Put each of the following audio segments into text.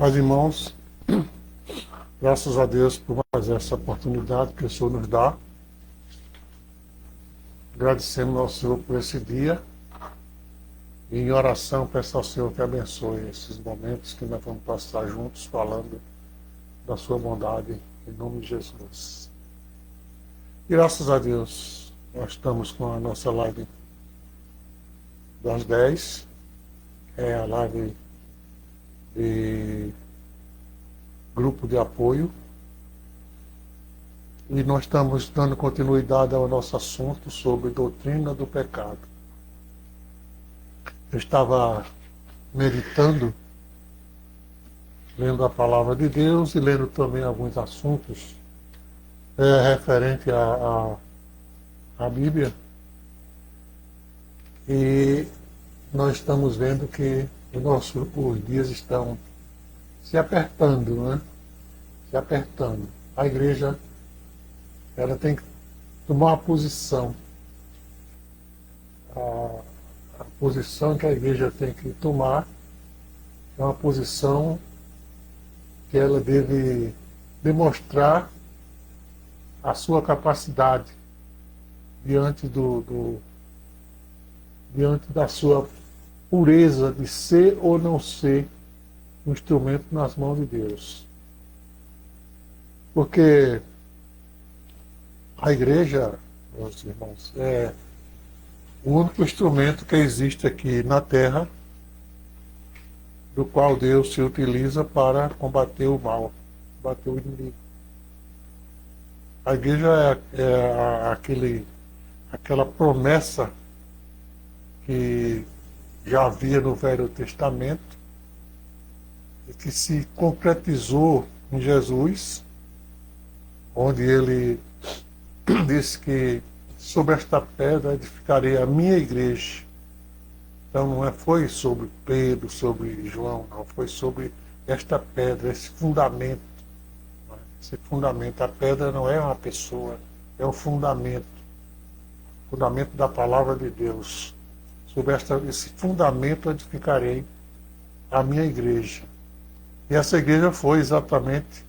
Paz, irmãos, graças a Deus por mais essa oportunidade que o Senhor nos dá. Agradecemos ao Senhor por esse dia. E em oração, peço ao Senhor que abençoe esses momentos que nós vamos passar juntos falando da sua bondade, em nome de Jesus. E graças a Deus, nós estamos com a nossa live das 10, é a live de grupo de apoio. E nós estamos dando continuidade ao nosso assunto sobre doutrina do pecado. Eu estava meditando, lendo a palavra de Deus e lendo também alguns assuntos referente à Bíblia. E nós estamos vendo que os dias estão se apertando, né? Se apertando. A igreja, ela tem que tomar uma posição. A posição que a igreja tem que tomar é uma posição que ela deve demonstrar a sua capacidade diante diante da sua pureza de ser ou não ser um instrumento nas mãos de Deus. Porque a igreja, meus irmãos, é o único instrumento que existe aqui na Terra do qual Deus se utiliza para combater o mal, combater o inimigo. A igreja é aquela promessa que já havia no Velho Testamento e que se concretizou em Jesus, onde ele disse que sobre esta pedra edificarei a minha igreja. Então não foi sobre Pedro, sobre João, não, foi sobre esta pedra, esse fundamento. Esse fundamento, a pedra não é uma pessoa, é o fundamento da palavra de Deus. Sobre esse fundamento edificarei a minha igreja. E essa igreja foi exatamente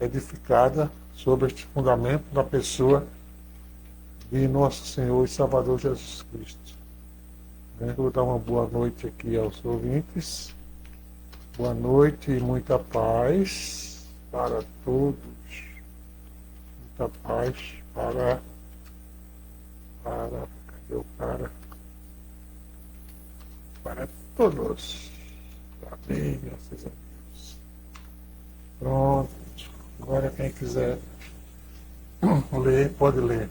edificada sobre este fundamento da pessoa de nosso Senhor e Salvador Jesus Cristo. Vou dar uma boa noite aqui aos ouvintes. Boa noite e muita paz para todos. Muita paz cadê o cara? Para todos. Amém, graças a Deus. Pronto. Agora quem quiser ler, pode ler.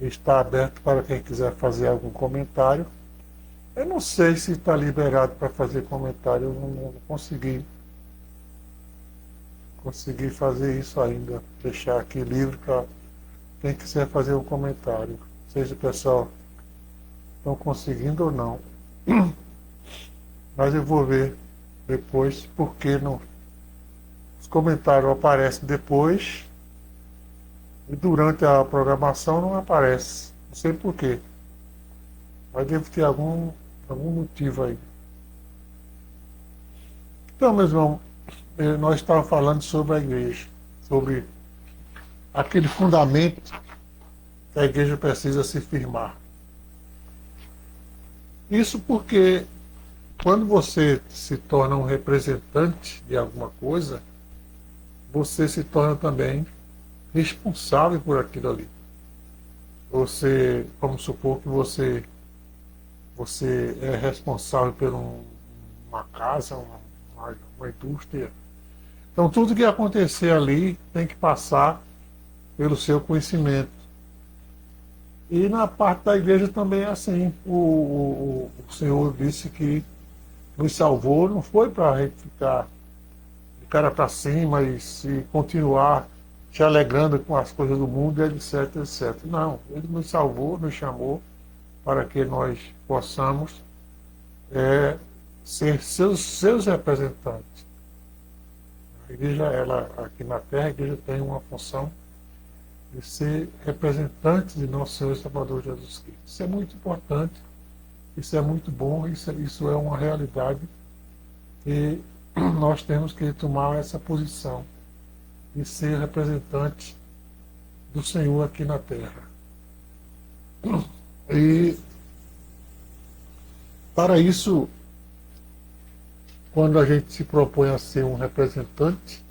Está aberto para quem quiser fazer algum comentário. Eu não sei se está liberado para fazer comentário, eu não consegui fazer isso ainda. Deixar aqui livre para quem quiser fazer um comentário. Seja o pessoal estão conseguindo ou não. Mas eu vou ver depois porque não. Os comentários aparecem depois e durante a programação não aparece. Não sei porquê. Mas deve ter algum motivo aí. Então, meus irmãos, nós estávamos falando sobre a igreja, sobre aquele fundamento que a igreja precisa se firmar. Isso porque quando você se torna um representante de alguma coisa, você se torna também responsável por aquilo ali. Você, vamos supor que você é responsável por uma casa, uma indústria. Então tudo que acontecer ali tem que passar pelo seu conhecimento. E na parte da igreja também é assim. O Senhor disse que nos salvou, não foi para ficar de cara para cima e se continuar se alegrando com as coisas do mundo, etc, etc. Não, Ele nos salvou, nos chamou para que nós possamos ser seus representantes. A igreja, ela, aqui na Terra, a igreja tem uma função de ser representante de nosso Senhor e Salvador Jesus Cristo. Isso é muito importante, isso é muito bom, isso é uma realidade que nós temos que tomar essa posição de ser representante do Senhor aqui na terra. E para isso, quando a gente se propõe a ser um representante,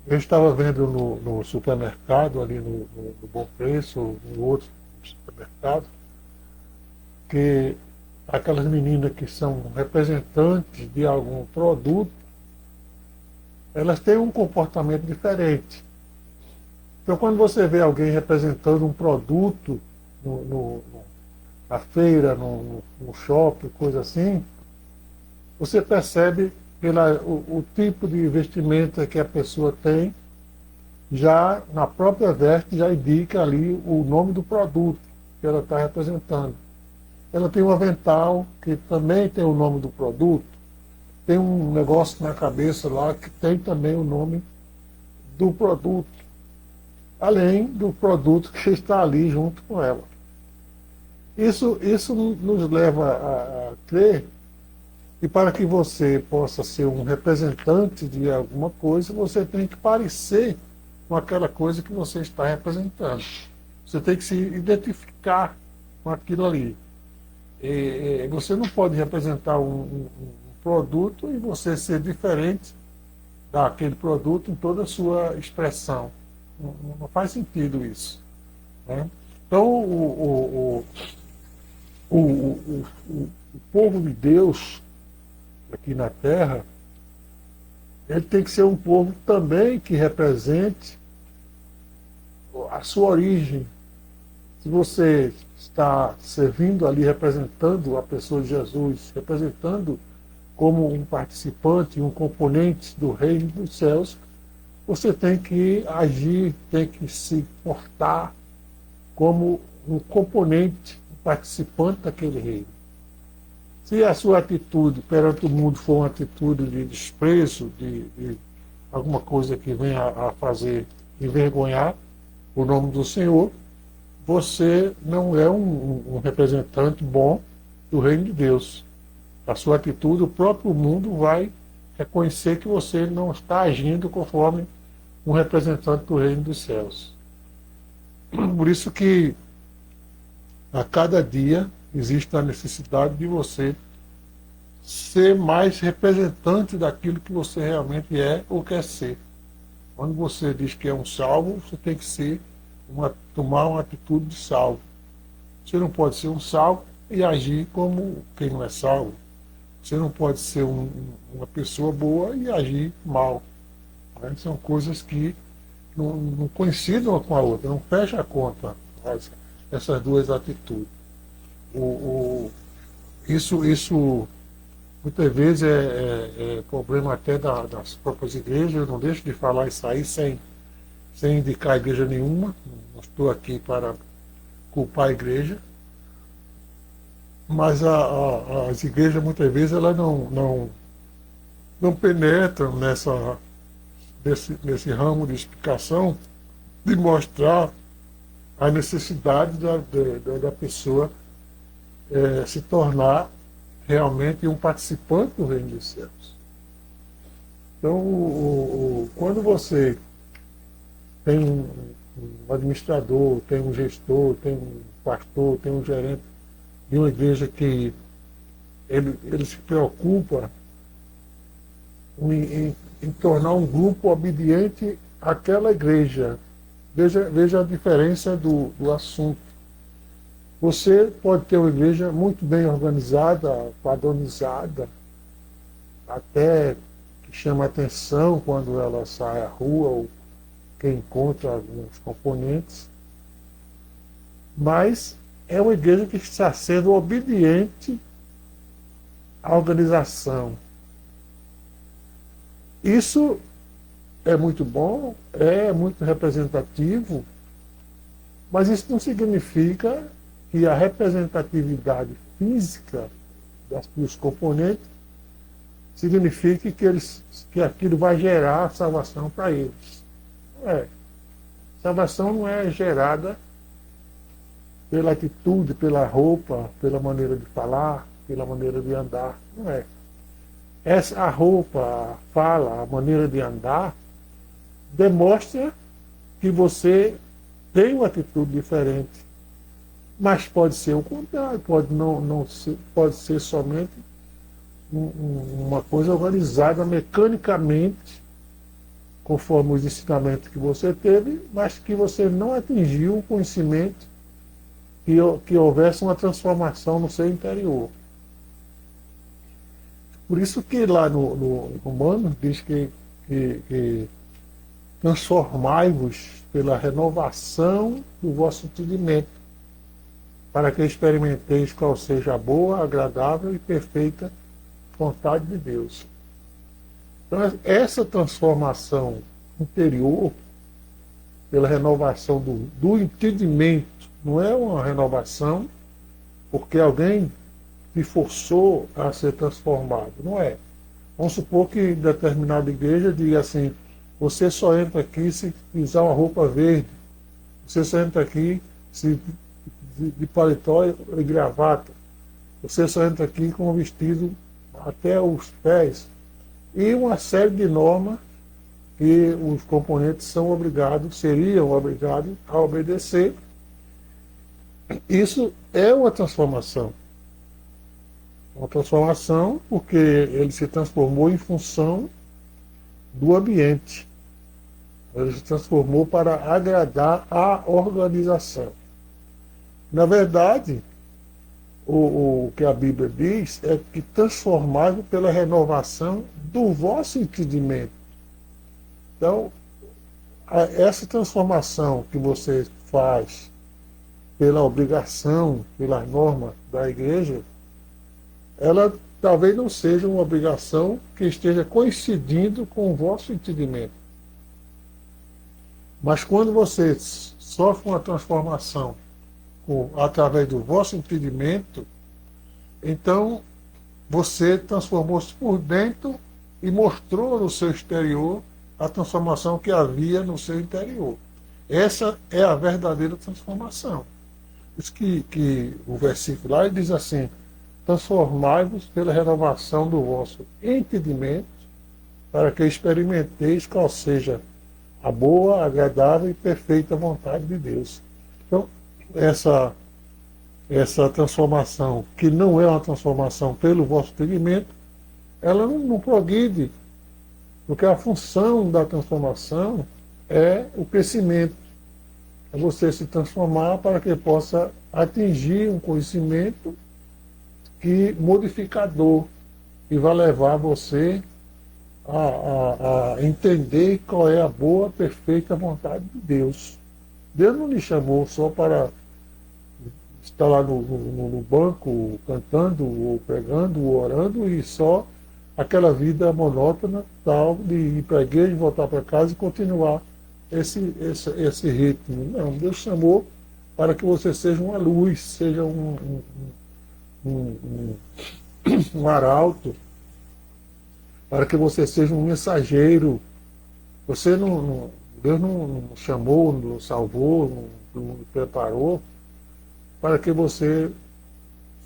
eu estava vendo no supermercado, ali no Bom Preço, no outro supermercado, que aquelas meninas que são representantes de algum produto, elas têm um comportamento diferente. Então, quando você vê alguém representando um produto na feira, no shopping, coisa assim, você percebe o tipo de vestimenta que a pessoa tem, já na própria veste já indica ali o nome do produto que ela está representando. Ela tem um avental que também tem o nome do produto, tem um negócio na cabeça lá que tem também o nome do produto, além do produto que está ali junto com ela. Isso nos leva a crer que para que você possa ser um representante de alguma coisa, você tem que parecer com aquela coisa que você está representando. Você tem que se identificar com aquilo ali. Você não pode representar um produto e você ser diferente daquele produto em toda a sua expressão. Não faz sentido isso, né? Então, o povo de Deus aqui na Terra, ele tem que ser um povo também que represente a sua origem. Se você está servindo ali, representando a pessoa de Jesus, representando como um participante, um componente do reino dos céus, você tem que agir, tem que se portar como um componente, um participante daquele reino. Se a sua atitude perante o mundo for uma atitude de desprezo, de alguma coisa que venha a fazer envergonhar o nome do Senhor, você não é um representante bom do reino de Deus. A sua atitude, o próprio mundo vai reconhecer que você não está agindo conforme um representante do reino dos céus. Por isso que a cada dia existe a necessidade de você ser mais representante daquilo que você realmente é ou quer ser. Quando você diz que é um salvo, você tem que tomar uma atitude de salvo. Você não pode ser um salvo e agir como quem não é salvo. Você não pode ser uma pessoa boa e agir mal. Né? São coisas que não coincidem uma com a outra, não fecha a conta essas duas atitudes. Isso muitas vezes é problema até das próprias igrejas. Eu não deixo de falar isso aí sem indicar igreja nenhuma. Não estou aqui para culpar a igreja. Mas as igrejas muitas vezes elas não penetram nesse ramo de explicação, de mostrar a necessidade da pessoa se tornar realmente um participante do reino dos céus. Então, quando você tem um administrador, tem um gestor, tem um pastor, tem um gerente de uma igreja que ele se preocupa em tornar um grupo obediente àquela igreja. Veja a diferença do assunto. Você pode ter uma igreja muito bem organizada, padronizada, até que chama atenção quando ela sai à rua ou que encontra alguns componentes, mas é uma igreja que está sendo obediente à organização. Isso é muito bom, é muito representativo, mas isso não significa que a representatividade física dos componentes signifique que aquilo vai gerar salvação para eles. Não é. Salvação não é gerada pela atitude, pela roupa, pela maneira de falar, pela maneira de andar. Não é. a roupa, a fala, a maneira de andar, demonstra que você tem uma atitude diferente. Mas pode ser o contrário, pode não ser, pode ser somente uma coisa organizada mecanicamente, conforme os ensinamentos que você teve, mas que você não atingiu o conhecimento que houvesse uma transformação no seu interior. Por isso que lá no Romanos diz que transformai-vos pela renovação do vosso entendimento, para que experimenteis qual seja a boa, agradável e perfeita vontade de Deus. Então, essa transformação interior, pela renovação do entendimento, não é uma renovação porque alguém te forçou a ser transformado, não é. Vamos supor que determinada igreja diga assim: você só entra aqui se usar uma roupa verde, você só entra aqui se de paletó e gravata, você só entra aqui com o vestido até os pés, e uma série de normas que os componentes seriam obrigados a obedecer. Isso é uma transformação. Uma transformação porque ele se transformou em função do ambiente. Ele se transformou para agradar a organização. Na verdade, o que a Bíblia diz é que transformado pela renovação do vosso entendimento. Então, essa transformação que você faz pela obrigação, pela norma da igreja, ela talvez não seja uma obrigação que esteja coincidindo com o vosso entendimento. Mas quando você sofre uma transformação através do vosso entendimento, então você transformou-se por dentro e mostrou no seu exterior a transformação que havia no seu interior. Essa é a verdadeira transformação. Por isso que o versículo lá diz assim: transformai-vos pela renovação do vosso entendimento, para que experimenteis qual seja a boa, agradável e perfeita vontade de Deus. Então, essa transformação, que não é uma transformação pelo vosso entendimento, ela não progride, porque a função da transformação é o crescimento, é você se transformar para que possa atingir um conhecimento modificador, que vai levar você a entender qual é a boa, perfeita vontade de Deus. Deus não lhe chamou só para estar lá no banco cantando, ou pregando, ou orando, e só aquela vida monótona, tal, de ir para a igreja, voltar para casa e continuar esse ritmo. Não, Deus chamou para que você seja uma luz, seja um arauto, para que você seja um mensageiro. Deus não chamou, não salvou, não preparou para que você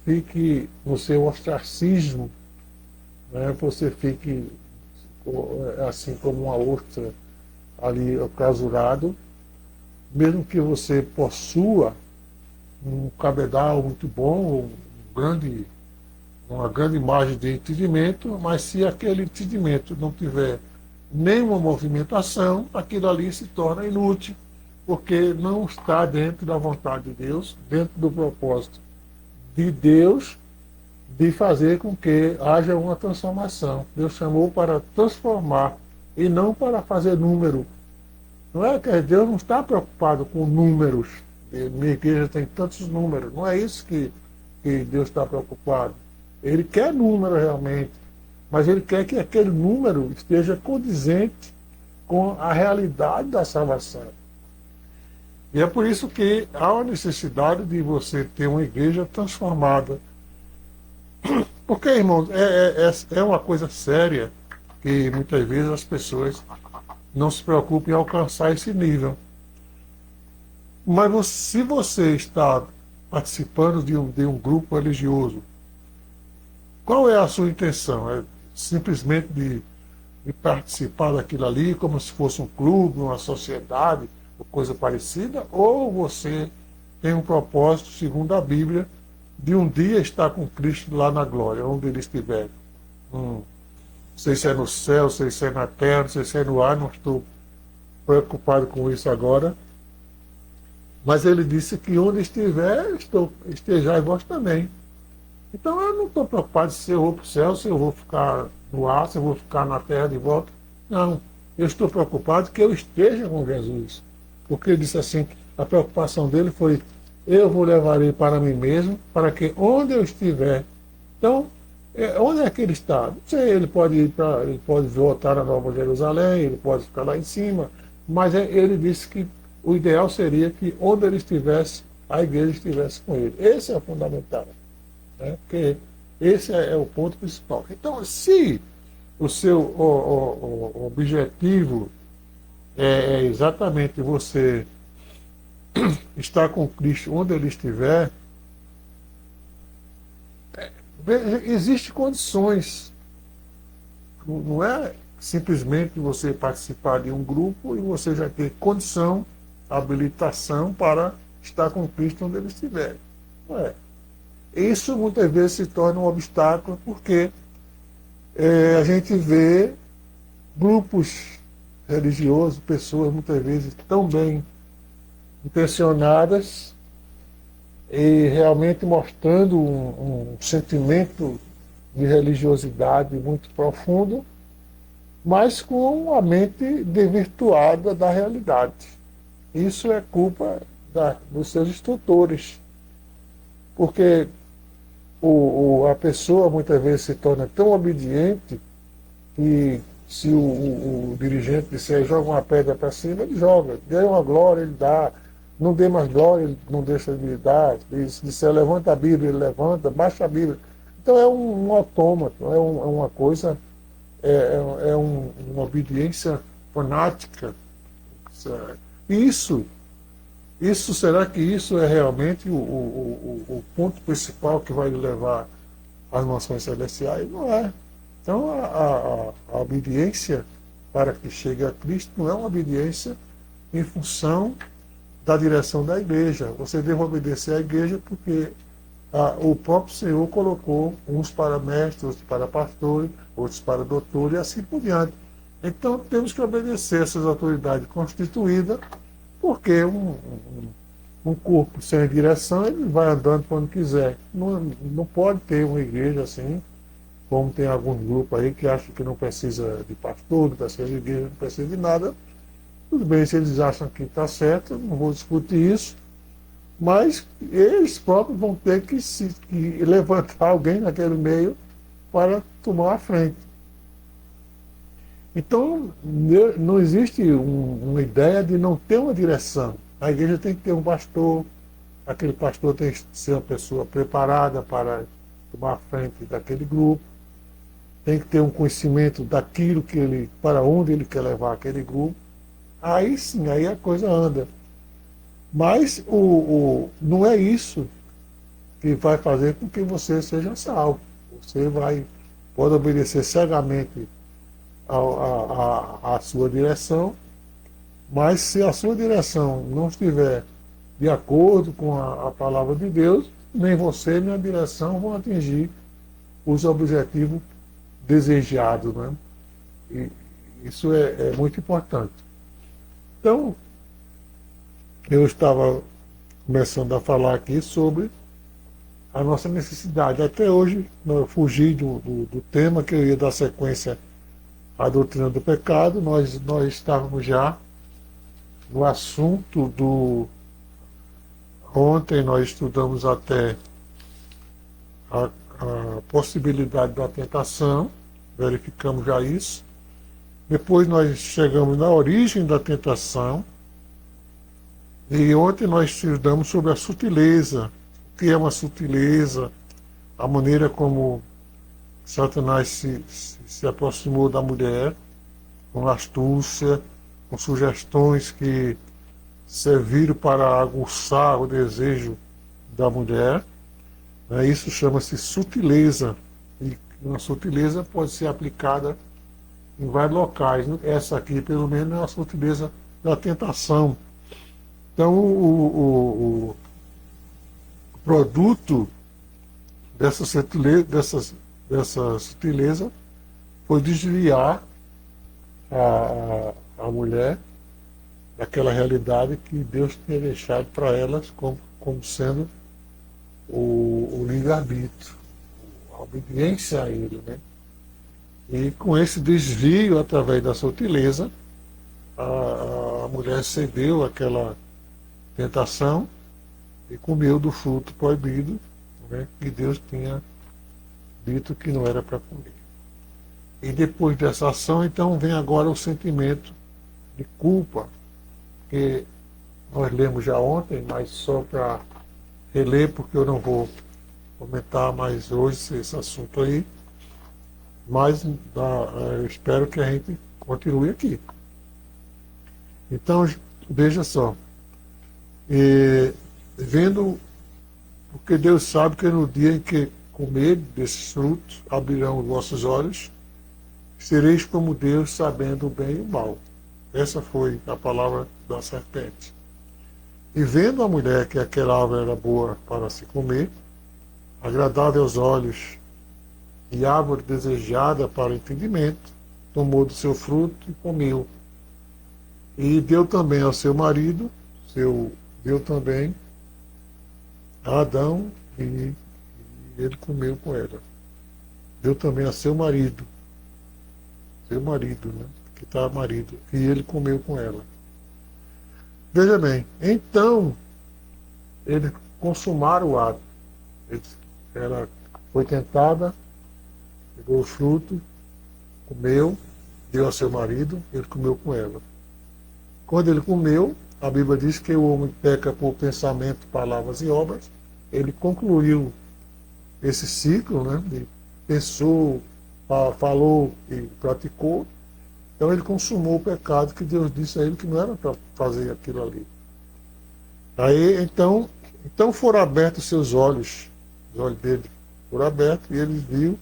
fique no seu ostracismo, né? Você fique assim como uma ostra ali clausurado, mesmo que você possua um cabedal muito bom, uma grande margem de entendimento, mas se aquele entendimento não tiver nenhuma movimentação, aquilo ali se torna inútil, porque não está dentro da vontade de Deus, dentro do propósito de Deus, de fazer com que haja uma transformação. Deus chamou para transformar e não para fazer número. Não é que Deus não está preocupado com números. Minha igreja tem tantos números. Não é isso que Deus está preocupado. Ele quer número realmente, mas ele quer que aquele número esteja condizente com a realidade da salvação. E é por isso que há uma necessidade de você ter uma igreja transformada. Porque, irmãos, é uma coisa séria que muitas vezes as pessoas não se preocupam em alcançar esse nível. Mas se você está participando de um grupo religioso, qual é a sua intenção? simplesmente de participar daquilo ali como se fosse um clube, uma sociedade, ou coisa parecida, ou você tem um propósito, segundo a Bíblia, de um dia estar com Cristo lá na glória, onde ele estiver. Não sei se é no céu, não sei se é na terra, não sei se é no ar, não estou preocupado com isso agora. Mas ele disse que onde estiver, estejai vós também. Então eu não estou preocupado se eu vou para o céu, se eu vou ficar no ar, se eu vou ficar na terra de volta. Não, eu estou preocupado que eu esteja com Jesus. Porque ele disse assim, a preocupação dele foi, eu vou levarei para mim mesmo, para que onde eu estiver. Então, onde é que ele está? Não sei, ele pode voltar a Nova Jerusalém, ele pode ficar lá em cima, mas ele disse que o ideal seria que onde ele estivesse, a igreja estivesse com ele. Esse é o fundamental. Né? Porque esse é o ponto principal. Então, se o seu o objetivo é exatamente você estar com Cristo onde ele estiver, existem condições. Não é simplesmente você participar de um grupo e você já ter condição, habilitação para estar com Cristo onde ele estiver. Não é. Isso muitas vezes se torna um obstáculo porque a gente vê grupos religiosos, pessoas muitas vezes tão bem intencionadas e realmente mostrando um sentimento de religiosidade muito profundo, mas com a mente desvirtuada da realidade. Isso é culpa dos seus instrutores, porque a pessoa muitas vezes se torna tão obediente que se o dirigente disser joga uma pedra para cima, ele joga, dê uma glória, ele dá, não dê mais glória, ele não deixa de dar, se disser levanta a Bíblia, ele levanta, baixa a Bíblia. Então é um autômato, é uma coisa, uma obediência fanática. Isso, será que isso é realmente o ponto principal que vai levar às mansões celestiais? Não é. Então, a obediência para que chegue a Cristo não é uma obediência em função da direção da igreja. Você deve obedecer à igreja porque o próprio Senhor colocou uns para mestres, outros para pastores, outros para doutores e assim por diante. Então, temos que obedecer essas autoridades constituídas, porque um corpo sem direção, ele vai andando para onde quiser. Não pode ter uma igreja assim, como tem alguns grupos aí que acham que não precisa de pastor, não precisa de igreja, não precisa de nada. Tudo bem, se eles acham que está certo, não vou discutir isso, mas eles próprios vão ter que levantar alguém naquele meio para tomar a frente. Então, não existe uma ideia de não ter uma direção. A igreja tem que ter um pastor, aquele pastor tem que ser uma pessoa preparada para tomar a frente daquele grupo, tem que ter um conhecimento daquilo para onde ele quer levar aquele grupo. Aí sim, aí a coisa anda. Mas não é isso que vai fazer com que você seja salvo. Você pode obedecer cegamente a sua direção, mas se a sua direção não estiver de acordo com a palavra de Deus, nem você nem a direção vão atingir os objetivos desejados. Né? E isso é muito importante. Então, eu estava começando a falar aqui sobre a nossa necessidade. Até hoje, eu fugi do tema, que eu ia dar sequência à doutrina do pecado. Nós estávamos já no assunto Ontem nós estudamos até a possibilidade da tentação, verificamos já isso. Depois nós chegamos na origem da tentação. E ontem nós estudamos sobre a sutileza. O que é uma sutileza? A maneira como Satanás se aproximou da mulher, com astúcia, com sugestões que serviram para aguçar o desejo da mulher. Isso chama-se sutileza. uma sutileza pode ser aplicada em vários locais. Essa aqui, pelo menos, é a sutileza da tentação. Então, o produto dessa sutileza foi desviar a mulher daquela realidade que Deus tinha deixado para elas como sendo o livre-arbítrio, a obediência a Ele, né? E com esse desvio, através da sutileza, a mulher cedeu àquela tentação e comeu do fruto proibido, né, que Deus tinha dito que não era para comer. E depois dessa ação, então, vem agora o sentimento de culpa, que nós lemos já ontem, mas só para reler, porque eu não vou comentar mais hoje esse assunto aí, mas eu espero que a gente continue aqui. Então, veja só, vendo, porque Deus sabe que no dia em que comer desses frutos, abrirão os vossos olhos, sereis como Deus, sabendo o bem e o mal. Essa foi a palavra da serpente. E vendo a mulher que aquela árvore era boa para se comer, agradável aos olhos e árvore desejada para o entendimento, tomou do seu fruto e comeu. E deu também ao seu marido, deu também a Adão, e ele comeu com ela. Deu também a seu marido, né? Que está marido, e ele comeu com ela. Veja bem, então eles consumaram o ato. Ela foi tentada, pegou o fruto, comeu, deu ao seu marido, ele comeu com ela. Quando ele comeu, a Bíblia diz que o homem peca por pensamento, palavras e obras. Ele concluiu esse ciclo, né? Ele pensou, falou e praticou. Então ele consumou o pecado que Deus disse a ele que não era para fazer aquilo ali. Aí então foram abertos seus olhos, os olhos dele foram abertos, e ele viu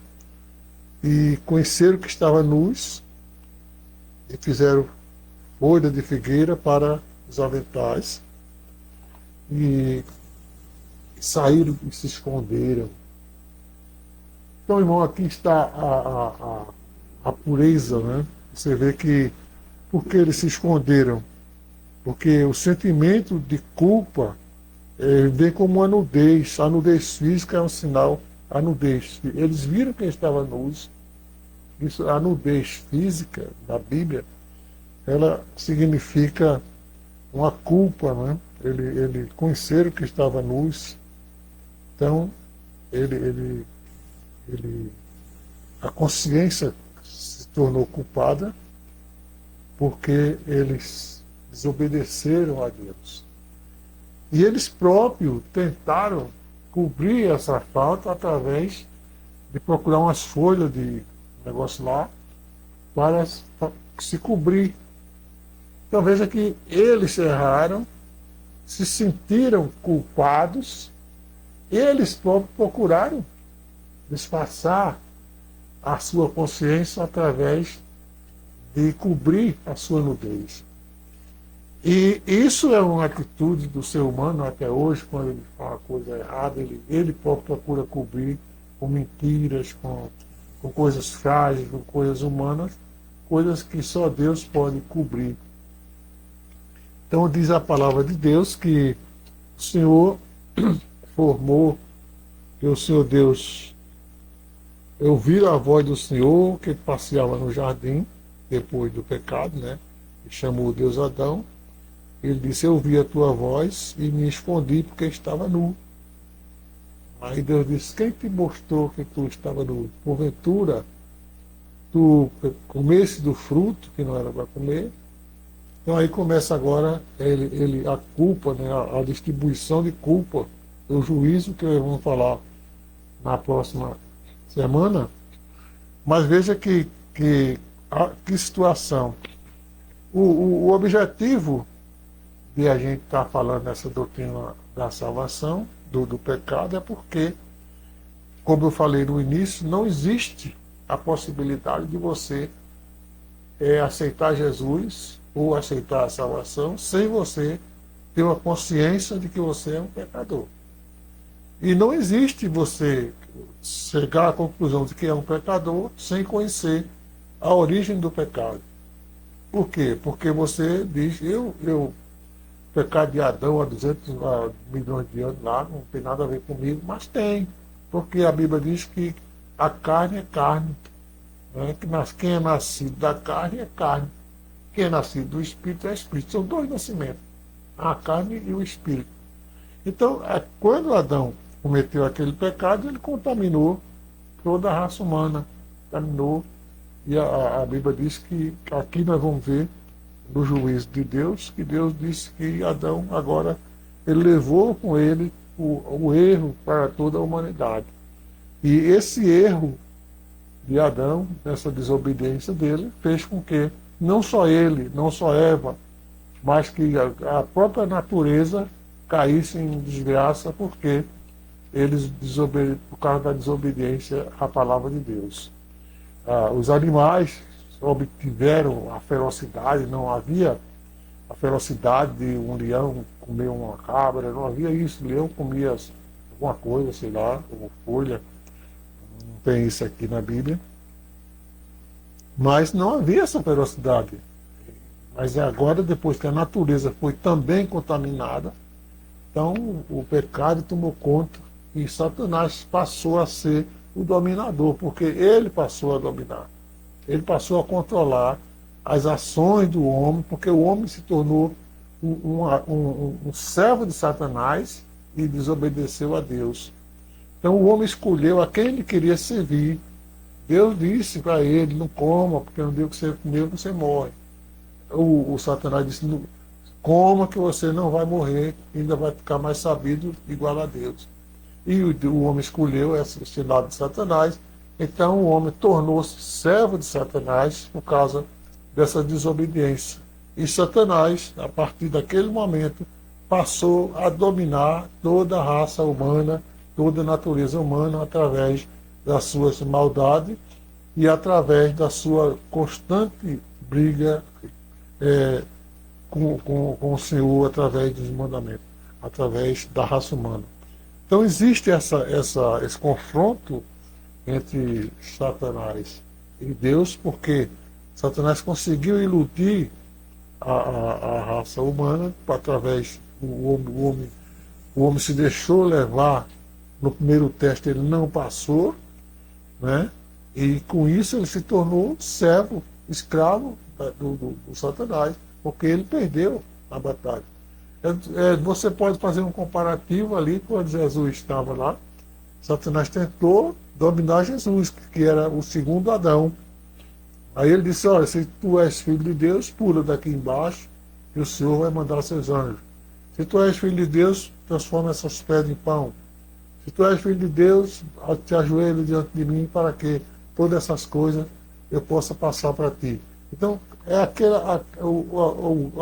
e conheceram que estava nus e fizeram folha de figueira para os aventais e saíram e se esconderam. Então, irmão, aqui está a pureza, né? Você vê que por que eles se esconderam? Porque o sentimento de culpa vem como uma nudez. A nudez física é um sinal, a nudez. Eles viram que estava nus. Isso, a nudez física da Bíblia, ela significa uma culpa, né? Ele conheceram que estava nus. Então, a consciência se tornou culpada porque eles desobedeceram a Deus. E eles próprios tentaram cobrir essa falta através de procurar umas folhas de negócio lá para se cobrir. Então veja que eles erraram, se sentiram culpados, eles próprios procuraram disfarçar a sua consciência através de cobrir a sua nudez. E isso é uma atitude do ser humano até hoje, quando ele fala coisa errada, ele próprio procura cobrir com mentiras, com coisas frágeis, com coisas humanas, coisas que só Deus pode cobrir. Então diz a palavra de Deus que o Senhor formou, que o Senhor Deus ouviu a voz do Senhor que passeava no jardim, depois do pecado, né? E chamou Deus Adão. Ele disse: eu ouvi a tua voz e me escondi porque estava nu. Aí Deus disse: quem te mostrou que tu estava nu? Porventura, tu comesse do fruto que não era para comer? Então aí começa agora a culpa, né? A distribuição de culpa, o juízo que nós vamos falar na próxima semana. Mas veja que situação. O objetivo de a gente estar falando nessa doutrina da salvação, do pecado, é porque como eu falei no início, não existe a possibilidade de você aceitar Jesus ou aceitar a salvação sem você ter uma consciência de que você é um pecador. E não existe você chegar à conclusão de que é um pecador sem conhecer a origem do pecado. Por quê? Porque você diz, o pecado de Adão há 200 milhões de anos lá, não tem nada a ver comigo, mas tem. Porque a Bíblia diz que a carne é carne. Né? Quem é nascido da carne é carne. Quem é nascido do Espírito é Espírito. São dois nascimentos, a carne e o Espírito. Então, quando Adão cometeu aquele pecado, ele contaminou toda a raça humana. Contaminou. E a Bíblia diz que aqui nós vamos ver no juízo de Deus, que Deus disse que Adão agora ele levou com ele o erro para toda a humanidade. E esse erro de Adão, essa desobediência dele, fez com que não só ele, não só Eva, mas que a própria natureza caísse em desgraça porque eles por causa da desobediência à palavra de Deus. Os animais obtiveram a ferocidade, não havia a ferocidade de um leão comer uma cabra, não havia isso. O leão comia alguma coisa, sei lá, uma folha, não tem isso aqui na Bíblia. Mas não havia essa ferocidade. Mas agora, depois que a natureza foi também contaminada, então o pecado tomou conta e Satanás passou a ser o dominador, porque ele passou a dominar. Ele passou a controlar as ações do homem, porque o homem se tornou um servo de Satanás e desobedeceu a Deus. Então o homem escolheu a quem ele queria servir. Deus disse para ele, não coma, porque no dia que você comer, você morre. O Satanás disse, coma que você não vai morrer, ainda vai ficar mais sabido igual a Deus. E o homem escolheu esse lado de Satanás, então o homem tornou-se servo de Satanás por causa dessa desobediência. E Satanás, a partir daquele momento, passou a dominar toda a raça humana, toda a natureza humana, através das suas maldades e através da sua constante briga com o Senhor, através dos mandamentos, através da raça humana. Então existe esse confronto entre Satanás e Deus, porque Satanás conseguiu iludir a raça humana através o homem se deixou levar. No primeiro teste ele não passou, né? E com isso ele se tornou servo, escravo do Satanás, porque ele perdeu a batalha. Você pode fazer um comparativo ali quando Jesus estava lá. Satanás tentou dominar Jesus, que era o segundo Adão. Aí ele disse, olha, se tu és filho de Deus, pula daqui embaixo e o Senhor vai mandar seus anjos. Se tu és filho de Deus, transforma essas pedras em pão. Se tu és filho de Deus, te ajoelho diante de mim para que todas essas coisas eu possa passar para ti. Então, é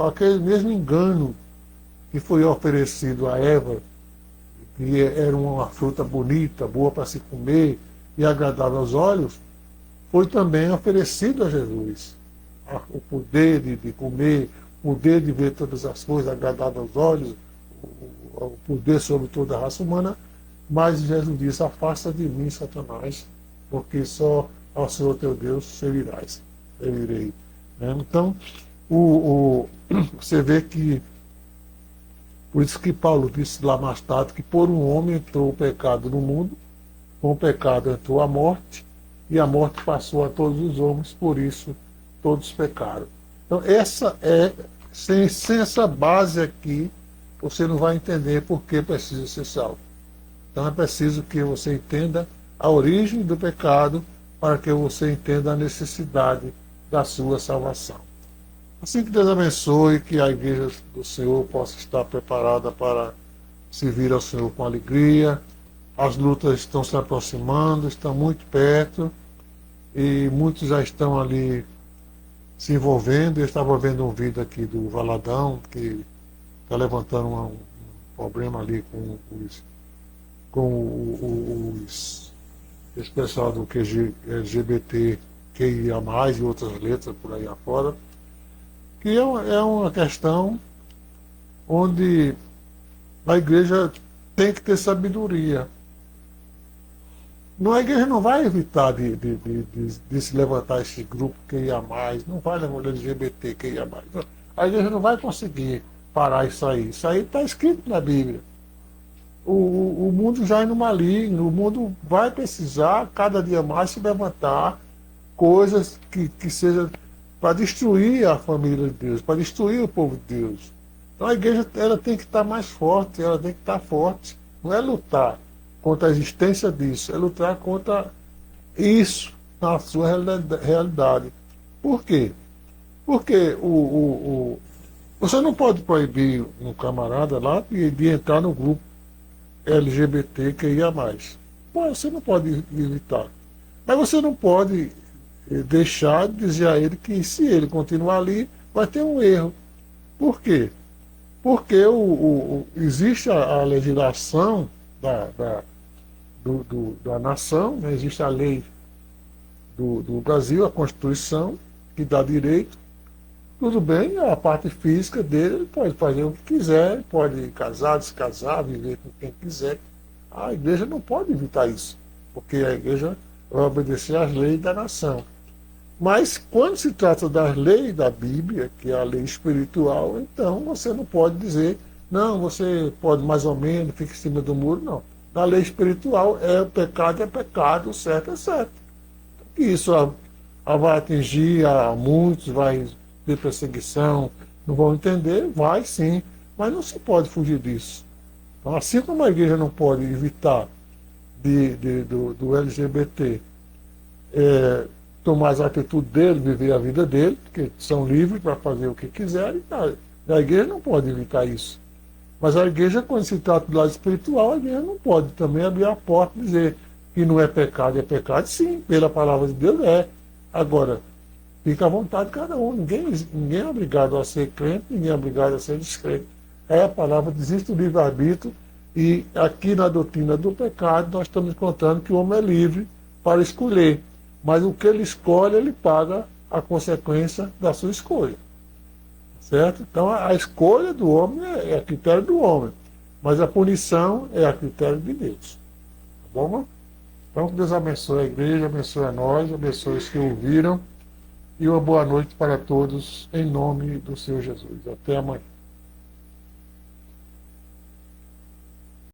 aquele mesmo engano que foi oferecido a Eva, que era uma fruta bonita, boa para se comer e agradável aos olhos, foi também oferecido a Jesus. O poder de comer, o poder de ver todas as coisas agradáveis aos olhos, o poder sobre toda a raça humana, mas Jesus disse, afasta de mim, Satanás, porque só ao Senhor teu Deus servirei. Então, você vê que por isso que Paulo disse lá mais tarde que por um homem entrou o pecado no mundo, com o pecado entrou a morte, e a morte passou a todos os homens, por isso todos pecaram. Então, sem essa base aqui, você não vai entender por que precisa ser salvo. Então é preciso que você entenda a origem do pecado, para que você entenda a necessidade da sua salvação. Assim que Deus abençoe, que a igreja do Senhor possa estar preparada para servir ao Senhor com alegria. As lutas estão se aproximando, estão muito perto, e muitos já estão ali se envolvendo. Eu estava vendo um vídeo aqui do Valadão, que está levantando um problema ali com esse pessoal do QG, LGBT, QIA+, e outras letras por aí afora, que é uma questão onde a igreja tem que ter sabedoria. A igreja não vai evitar de se levantar esse grupo QIA+, não vai levantar LGBT, QIA+. A igreja não vai conseguir parar isso aí. Isso aí está escrito na Bíblia. O mundo já é no maligno, o mundo vai precisar cada dia mais se levantar coisas que sejam para destruir a família de Deus, para destruir o povo de Deus. Então a igreja ela tem que estar mais forte, ela tem que estar forte. Não é lutar contra a existência disso, é lutar contra isso na sua realidade. Por quê? Porque você não pode proibir um camarada lá de entrar no grupo LGBTQIA+. Pô, você não pode evitar. Mas você não pode deixar de dizer a ele que se ele continuar ali, vai ter um erro. Por quê? Porque existe a legislação da nação, né? Existe a lei do Brasil, a Constituição, que dá direito. Tudo bem, a parte física dele, ele pode fazer o que quiser, pode casar, descasar, viver com quem quiser. A igreja não pode evitar isso, porque a igreja vai obedecer às leis da nação. Mas quando se trata das leis da Bíblia, que é a lei espiritual, então você não pode dizer, não, você pode mais ou menos, fica em cima do muro, não. Na lei espiritual, é pecado, o certo é certo. Que isso vai atingir a muitos, vai ter perseguição, não vão entender, vai sim, mas não se pode fugir disso. Então, assim como a igreja não pode evitar do LGBT tomar as atitudes dele, viver a vida dele, porque são livres para fazer o que quiserem, a igreja não pode evitar isso. Mas a igreja, quando se trata do lado espiritual, a igreja não pode também abrir a porta e dizer que não é pecado, sim, pela palavra de Deus é. Agora, fica à vontade de cada um, ninguém é obrigado a ser crente, ninguém é obrigado a ser descrente. É a palavra, existe o livre-arbítrio, e aqui na doutrina do pecado nós estamos contando que o homem é livre para escolher, mas o que ele escolhe, ele paga a consequência da sua escolha. Certo? Então a escolha do homem é a critério do homem, mas a punição é a critério de Deus. Tá bom? Então que Deus abençoe a igreja, abençoe a nós, abençoe os que ouviram, e uma boa noite para todos, em nome do Senhor Jesus. Até amanhã.